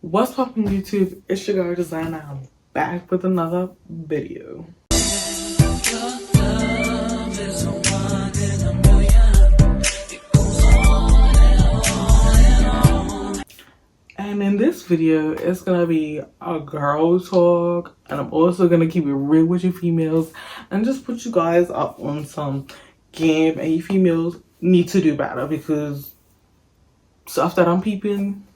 What's poppin' YouTube? It's your girl Designer. I'm back with another video. And in this video, it's gonna be a girl talk, and I'm also gonna keep it real with you females and just put you guys up on some game. And you females need to do better because stuff that I'm peeping,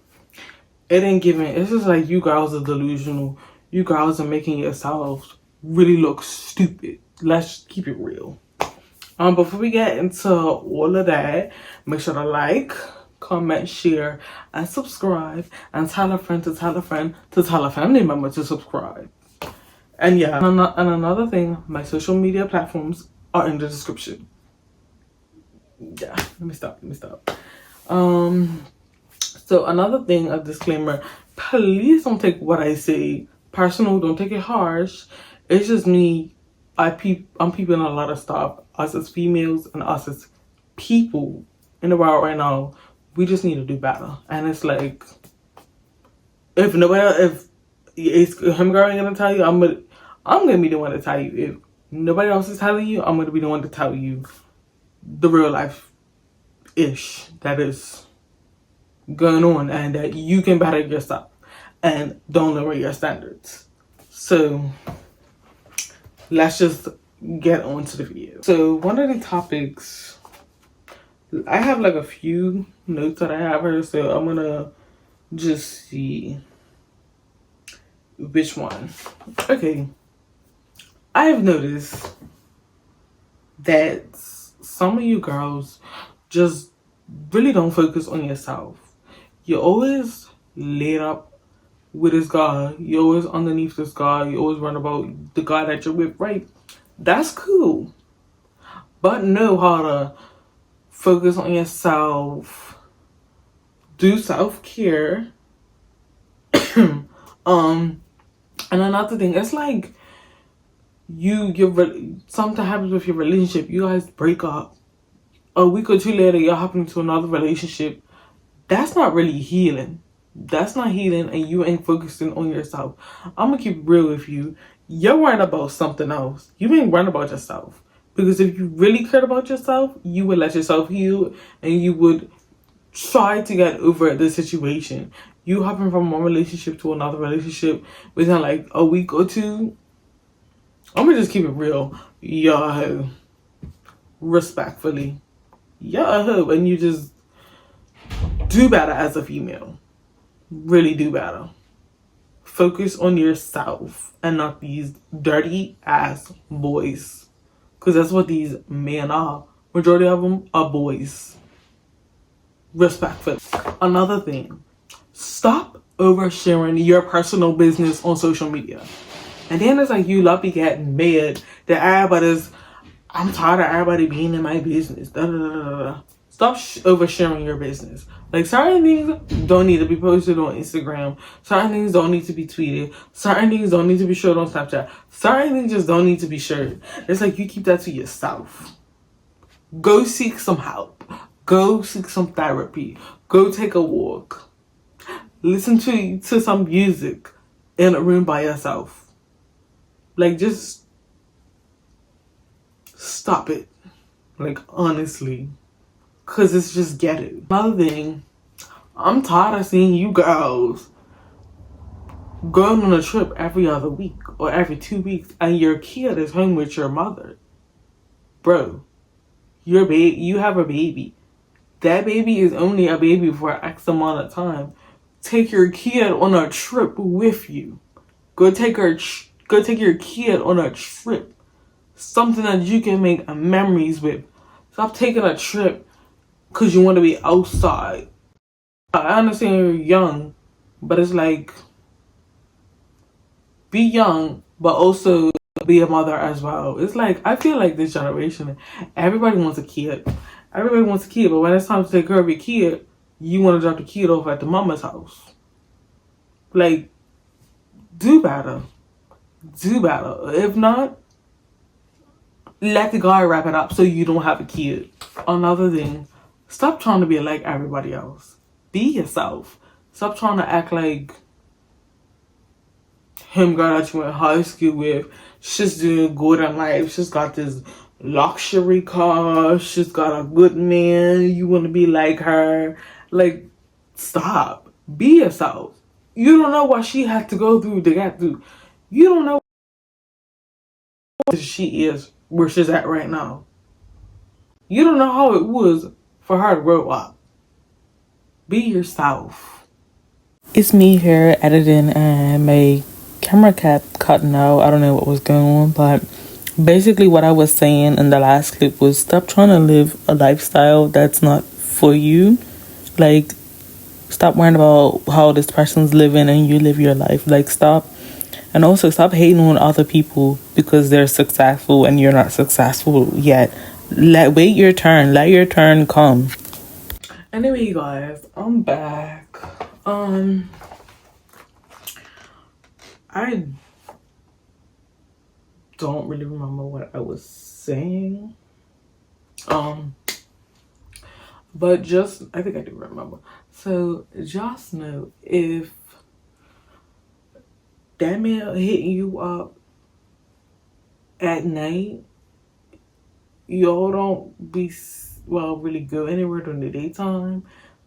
it ain't giving. It's just like you girls are delusional. You girls are making yourselves really look stupid. Let's keep it real. Before we get into all of that, make sure to like, comment, share, and subscribe, and tell a friend to tell a friend to tell a family member to subscribe. And yeah, and another thing, my social media platforms are in the description. Yeah, let me stop. So another thing, a disclaimer, please don't take what I say personal, don't take it harsh. It's just me. I'm peeping a lot of stuff. Us as females and us as people in the world right now, we just need to do better. And it's like, if it's him girl ain't gonna tell you, I'm gonna be the one to tell you. If nobody else is telling you, I'm gonna be the one to tell you the real life ish that is going on, and that you can better yourself and don't lower your standards. So let's just get on to the video. So one of the topics, I have like a few notes that I have here, so I'm gonna just see which one. Okay, I have noticed that some of you girls just really don't focus on yourself. You're always laid up with this guy. You're always underneath this guy. You always run about the guy that you're with, right? That's cool. But know how to focus on yourself. Do self-care. And another thing, it's like something happens with your relationship. You guys break up. A week or two later, you're hopping into another relationship. That's not really healing. That's not healing, and you ain't focusing on yourself. I'm gonna keep it real with you. You're worrying about something else. You ain't worrying about yourself. Because if you really cared about yourself, you would let yourself heal, and you would try to get over the situation. You hopping from one relationship to another relationship within like a week or two. I'm gonna just keep it real. You're a hoe. Respectfully. You're a hoe, and you just do better as a female. Really do better. Focus on yourself and not these dirty ass boys, because that's what these men are. Majority of them are boys. Respectful. Another thing, stop oversharing your personal business on social media. And then it's like you love to get mad that I'm tired of everybody being in my business. Stop oversharing your business. Like, certain things don't need to be posted on Instagram. Certain things don't need to be tweeted. Certain things don't need to be shared on Snapchat. Certain things just don't need to be shared. It's like you keep that to yourself. Go seek some help. Go seek some therapy. Go take a walk. Listen to some music in a room by yourself. Like, just stop it. Like, honestly. Because it's just ghetto. Another thing, I'm tired of seeing you girls going on a trip every other week or every 2 weeks, and your kid is home with your mother. Bro, you have a baby. That baby is only a baby for X amount of time. Take your kid on a trip with you. Go take your kid on a trip. Something that you can make memories with. Stop taking a trip because you want to be outside. I understand you're young, but it's like, be young, but also be a mother as well. It's like, I feel like this generation, everybody wants a kid. Everybody wants a kid, but when it's time to take care of your kid, you want to drop the kid off at the mama's house. Like, do better. Do better. If not, let the guy wrap it up so you don't have a kid. Another thing, stop trying to be like everybody else. Be yourself. Stop trying to act like him girl that you went to high school with, she's doing good in life. She's got this luxury car. She's got a good man. You want to be like her. Like, stop. Be yourself. You don't know what she had to go through to get through. You don't know what she is, where she's at right now. You don't know how it was for her to grow up. Be yourself. It's me here editing and my camera kept cutting out. I don't know what was going on, but basically what I was saying in the last clip was stop trying to live a lifestyle that's not for you. Like, stop worrying about how this person's living and you live your life. Like, stop. And also stop hating on other people because they're successful and you're not successful yet. Wait your turn. Let your turn come. Anyway, guys, I'm back. I don't really remember what I was saying. But just, I think I do remember. So just know, if that man hitting you up at night, y'all don't be, well, really go anywhere during the daytime.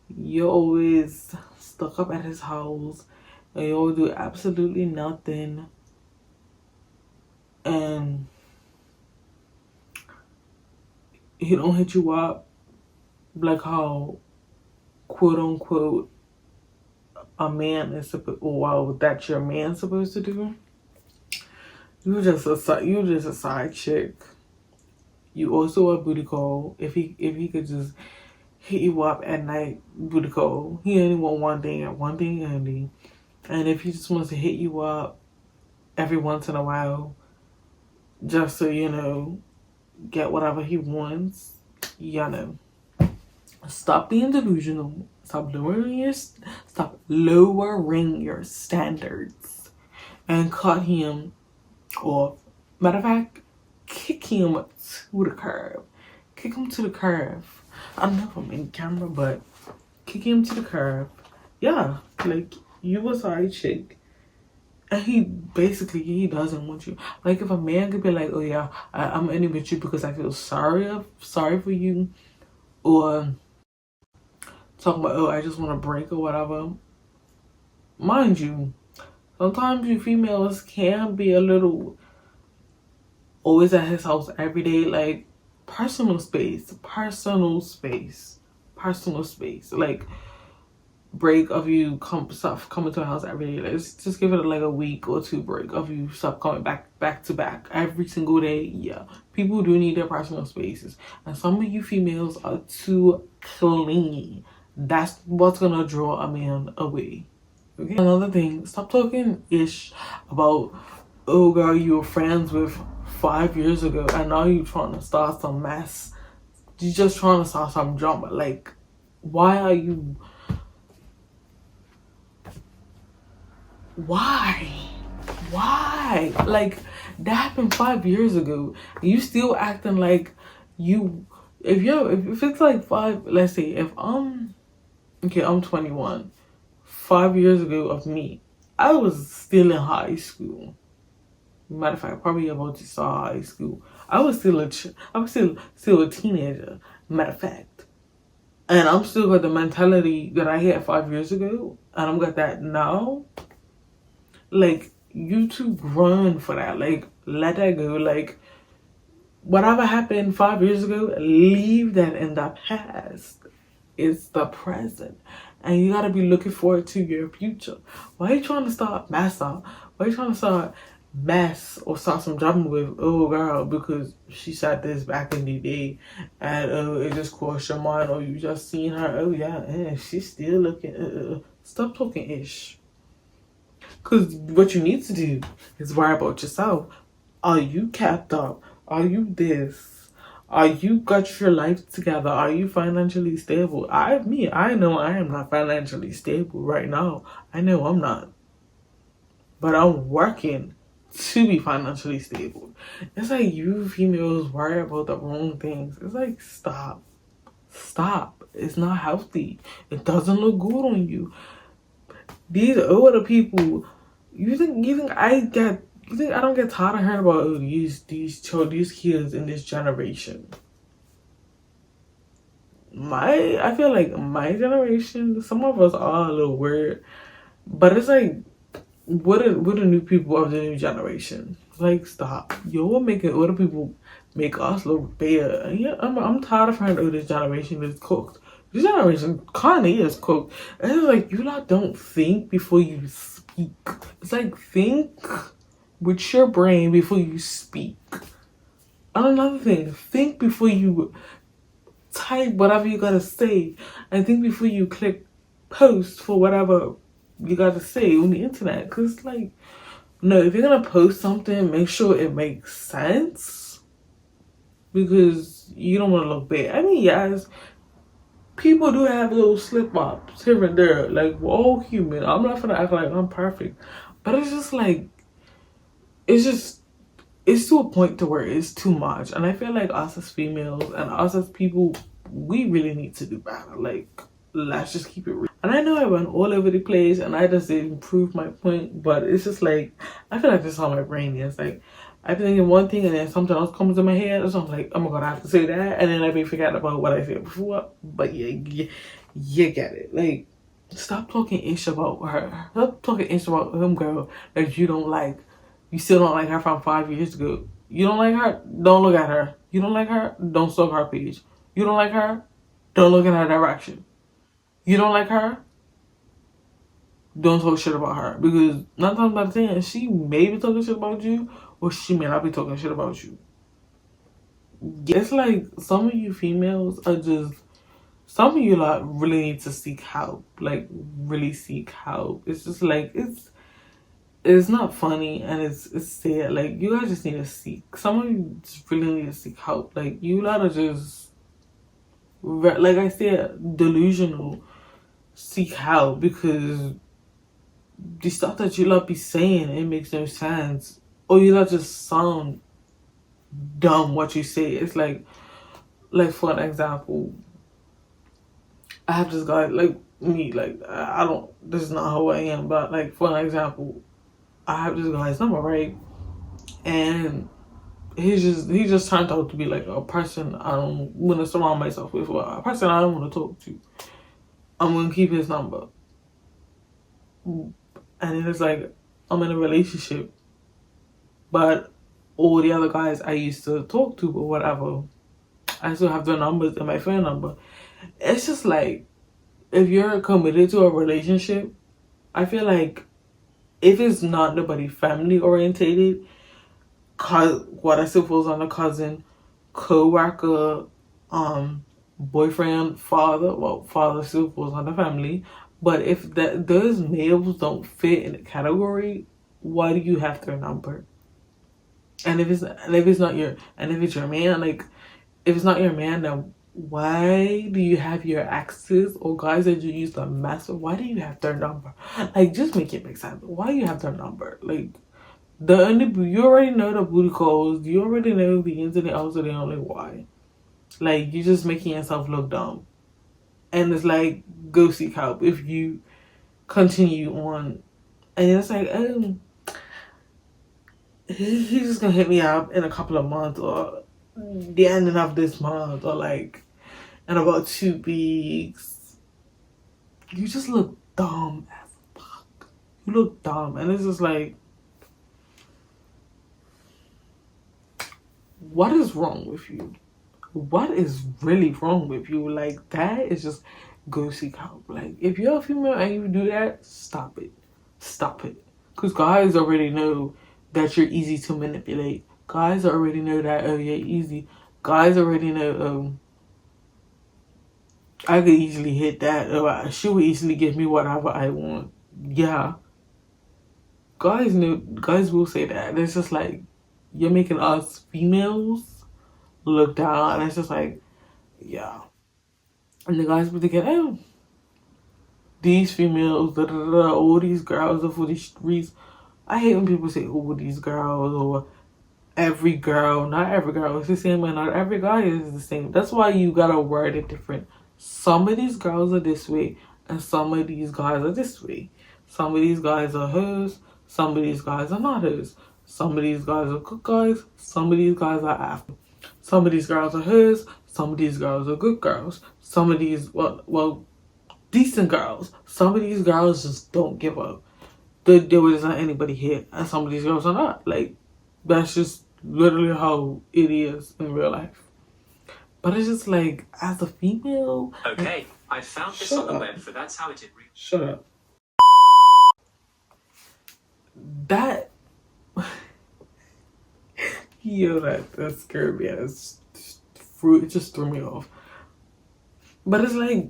You're always stuck up at his house and y'all do absolutely nothing. And he don't hit you up like how, quote unquote, a man is supposed, or well, that your man's supposed to do. You just a side chick. You also a booty call. If he could just hit you up at night, booty call. He only want one thing and one thing only. And if he just wants to hit you up every once in a while, just so you know, get whatever he wants, you know. Stop being delusional. Stop lowering your standards and cut him off. Matter of fact, kick him to the curb. Kick him to the curb. I don't know if I'm in camera, but kick him to the curb. Yeah, like, you a side chick. And he doesn't want you. Like, if a man could be like, oh yeah, I'm ending with you because I feel sorry for you, or talking about, oh, I just want to break or whatever. Mind you, sometimes you females can be a little always at his house every day. Like, personal space. Like, break of you stop coming to the house every day. Let's just give it like a week or two break of you stop coming back to back every single day. Yeah, people do need their personal spaces, and some of you females are too clingy. That's what's gonna draw a man away. Okay. Another thing, stop talking ish about, oh girl, you were friends with 5 years ago and now you trying to start some mess. You just trying to start some drama. Like, why are you? Why? Like, that happened 5 years ago. You still acting like you. If it's like five. Let's say if I'm 21. 5 years ago of me, I was still in high school. Matter of fact, probably about to start high school. I was still a teenager. Matter of fact, and I'm still got the mentality that I had 5 years ago, and I'm got that now. Like, you too grown for that. Like, let that go. Like, whatever happened 5 years ago, leave that in the past. It's the present. And you gotta be looking forward to your future. Why are you trying to start mess up? Why are you trying to start mess or start some drama with, oh girl, because she said this back in the day and oh, it just crossed your mind, or you just seen her, oh yeah, she's still looking, Stop talking ish. Because what you need to do is worry about yourself. Are you capped up? Are you this? Are you got your life together? Are you financially stable? I know I am not financially stable right now. I know I'm not. But I'm working to be financially stable. It's like you females worry about the wrong things. It's like, stop. It's not healthy. It doesn't look good on you. These older people, You think I don't get tired of hearing about these kids in this generation? I feel like my generation, some of us are a little weird, but it's like, what are new people of the new generation? Like, stop. You're making other people make us look bad. Yeah, I'm tired of hearing, oh, this generation is cooked. This generation kind of is cooked. And it's like, you lot don't think before you speak. It's like, think with your brain before you speak. Another thing, think before you type whatever you gotta say, and think before you click post for whatever you gotta say on the internet. Cause like, no, if you're gonna post something, make sure it makes sense, because you don't want to look bad. I mean, yes, people do have little slip ups here and there. Like, we're all human. I'm not gonna act like I'm perfect, but it's just like, it's to a point to where it's too much. And I feel like us as females and us as people, we really need to do better. Like, let's just keep it real. And I know I went all over the place and I just didn't prove my point, but it's just like, I feel like this is how my brain is. Like, I've been thinking one thing and then something else comes in my head, so I'm like, oh my god, I have to say that, and then I may forget about what I said before. But yeah, you get it. Like, stop talking ish about her. Stop talking ish about him, girl, that you don't like. You still don't like her from 5 years ago. You don't like her? Don't look at her. You don't like her? Don't stalk her page. You don't like her? Don't look in her direction. You don't like her? Don't talk shit about her. Because 9 times out of 10, she may be talking shit about you, or she may not be talking shit about you. It's like, some of you females are just, some of you like really need to seek help. Like, really seek help. It's just like, it's not funny, and it's sad. Like, you guys just need to seek. Some of you just really need to seek help. Like, you lot are just, like I said, delusional. Seek help, because the stuff that you lot be saying, it makes no sense. Or you lot just sound dumb what you say. It's like for an example, I have this guy, like me, like, I don't, this is not how I am, but like, for an example, I have this guy's number, right? And he just turned out to be like a person I don't want to surround myself with, or a person I don't want to talk to. I'm gonna keep his number. And then it's like, I'm in a relationship, but all the other guys I used to talk to or whatever, I still have their numbers and my phone number. It's just like, if you're committed to a relationship, I feel like, if it's not nobody family orientated, what I suppose on a cousin, co-worker, boyfriend, father, well, father still falls on the family. But if those males don't fit in the category, why do you have their number? And if it's not your, and if it's your man, like, if it's not your man, then why do you have your exes or guys that you used to mess with? Why do you have their number? Like, just make it make sense. Why do you have their number? Like, you already know the booty calls. You already know the ins and the outs of the only why. Like, you're just making yourself look dumb. And it's like, go seek help if you continue on. And it's like, he's just gonna hit me up in a couple of months, or the ending of this month, or like in about 2 weeks. You just look dumb as fuck. You look dumb. And it's just like, what is wrong with you? What is really wrong with you? Like, that is just, go seek help. Like, if you're a female and you do that, stop it. Stop it. Because guys already know that you're easy to manipulate. Guys already know that, oh, you're easy. Guys already know, I could easily hit that, or she would easily give me whatever I want. Yeah. Guys will say that. And it's just like, you're making us females look down. And it's just like, yeah. And the guys be thinking, oh, these females, all these girls are for these streets. I hate when people say, oh, these girls, or every girl. Not every girl is the same, and not every guy is the same. That's why you gotta word it different. Some of these girls are this way, and some of these guys are this way. Some of these guys are hoes, Some of these guys are not hers. Some of these guys are good guys. Some of these guys are after. Some of these girls are hers. Some of these girls are good girls. Some of these, well, decent girls. Some of these girls just don't give up. There was not anybody here, and some of these girls are not. Like, that's just literally how it is in real life. But it's just like, as a female. Okay, I found this on the web, for that's how it did. Shut up. That. Yo, that scared me. It just threw me off. But it's like,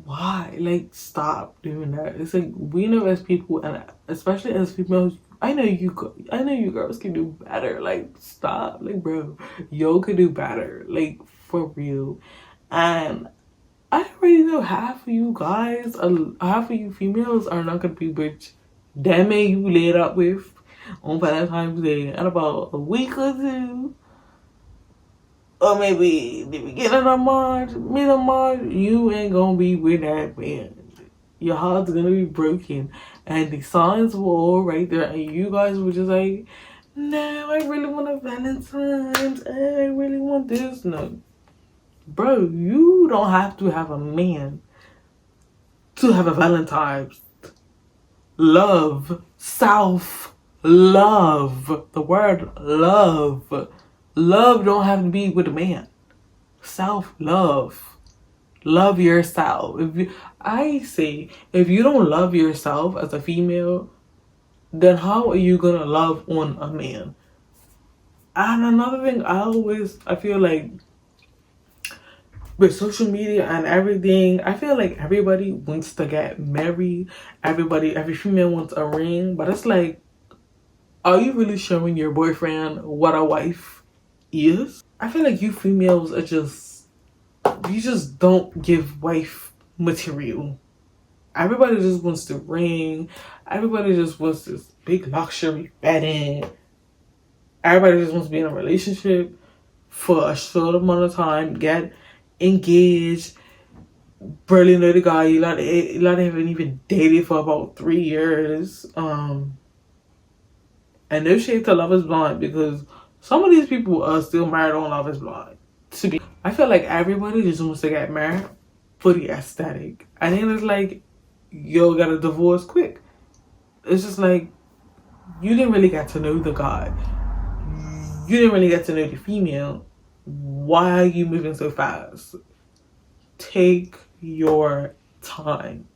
why? Like, stop doing that. It's like, we know as people, and especially as females, I know you girls can do better. Like, stop. Like, bro, yo could do better. Like, for real. And I already know half of you guys, half of you females are not gonna be with that man you laid up with on Valentine's Day in about a week or two. Or maybe the beginning of March, mid of March, you ain't gonna be with that man. Your heart's gonna be broken. And the signs were all right there. And you guys were just like, no, I really want a Valentine's. I really want this. No. Bro, you don't have to have a man to have a Valentine's. Love. Self-love. The word love. Love don't have to be with a man. Self-love. Love yourself. I say, if you don't love yourself as a female, then how are you gonna love on a man? And another thing, I feel like with social media and everything, I feel like everybody wants to get married. Every female wants a ring, but it's like, are you really showing your boyfriend what a wife is? I feel like you females are you just don't give wife material. Everybody just wants the ring. Everybody just wants this big luxury wedding. Everybody just wants to be in a relationship for a short amount of time, get engaged, barely know the guy. You lot haven't even dated for about 3 years. And no shade to Love is Blind, because some of these people are still married on Love is Blind. I feel like everybody just wants to get married for the aesthetic. And then it's like, yo, got a divorce quick. It's just like, you didn't really get to know the guy. You didn't really get to know the female. Why are you moving so fast? Take your time.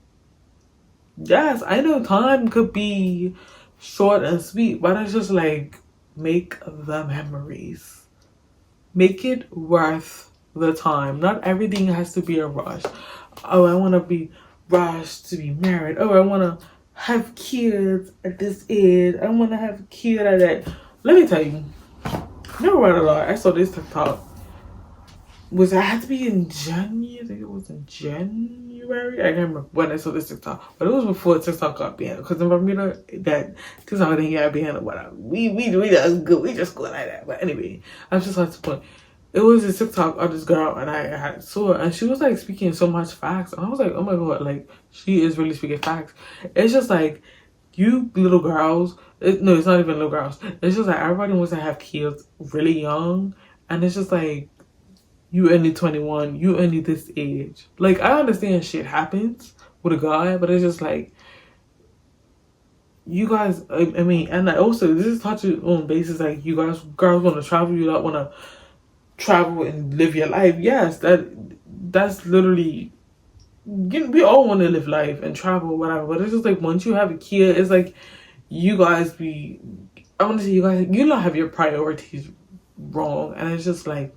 Yes, I know time could be short and sweet, but it's just like, make the memories. Make it worth the time. Not everything has to be a rush. Oh, I want to be rushed to be married. Oh, I want to have kids at this age. I want to have kids at that. Let me tell you, never read a lot. I saw this TikTok. I had to be in January? I think it was in January. I can't remember when I saw this TikTok, but it was before TikTok got banned. Because in Bermuda, that TikTok didn't get banned or whatever. We just good. We just go like that. But anyway, I just like to point. It was a TikTok of this girl, and I saw her, and she was like speaking so much facts, and I was like, oh my god, like she is really speaking facts. It's just like, you little girls. No, it's not even little girls. It's just like everybody wants to have kids really young, and it's just like, you only 21, you only this age. Like, I understand shit happens with a guy, but it's just like, you guys, I mean, and also, this is touching on basis, like, girls want to travel, you don't want to travel and live your life. Yes, that's literally, we all want to live life and travel, whatever, but it's just like, once you have a kid, it's like, you guys I want to say, you don't have your priorities wrong, and it's just like,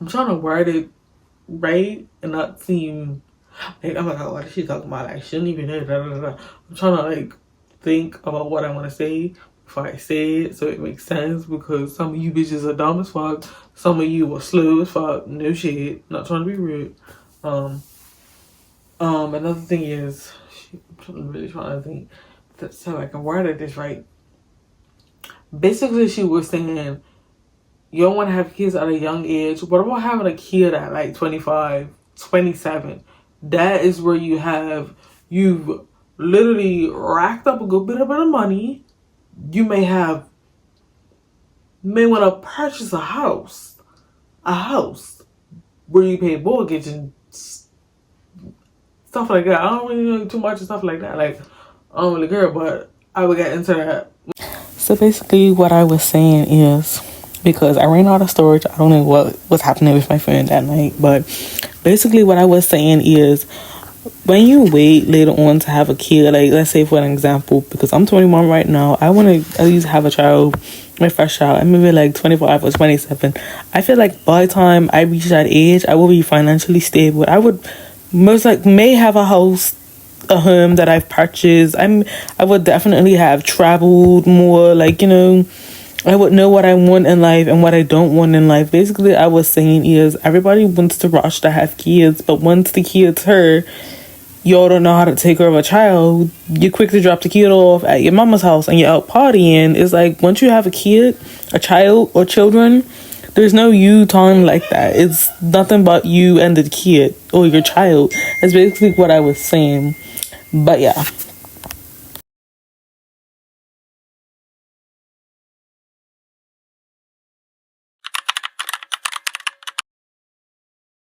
I'm trying to word it right and not seem like, oh my god, what is she talking about? Like, she shouldn't even know. I'm trying to like think about what I want to say before I say it, so it makes sense. Because some of you bitches are dumb as fuck. Some of you are slow as fuck. No shit. Not trying to be rude. Another thing is, I'm really trying to think so I can word it this right. Basically, she was saying, you don't want to have kids at a young age. What about having a kid at like 25, 27? That is where you've literally racked up a good bit of money. You may want to purchase a house where you pay mortgage and stuff like that. I don't really know too much of stuff like that. Like, I don't really care, but I would get into that. So basically what I was saying is, because I ran out of storage, I don't know what was happening with my phone that night, but basically what I was saying is, when you wait later on to have a kid, like let's say for an example, because I'm 21 right now, I want to at least have a child, my first child, and maybe like 25 or 27. I feel like by the time I reach that age, I will be financially stable. I would may have a house, a home that I've purchased. I would definitely have traveled more, like, you know, I would know what I want in life and what I don't want in life. Basically, I was saying is, everybody wants to rush to have kids, but once the kid's here, y'all don't know how to take care of a child. You're quick to drop the kid off at your mama's house and you're out partying. It's like, once you have a kid, a child, or children, there's no you time like that. It's nothing but you and the kid or your child. That's basically what I was saying. But yeah.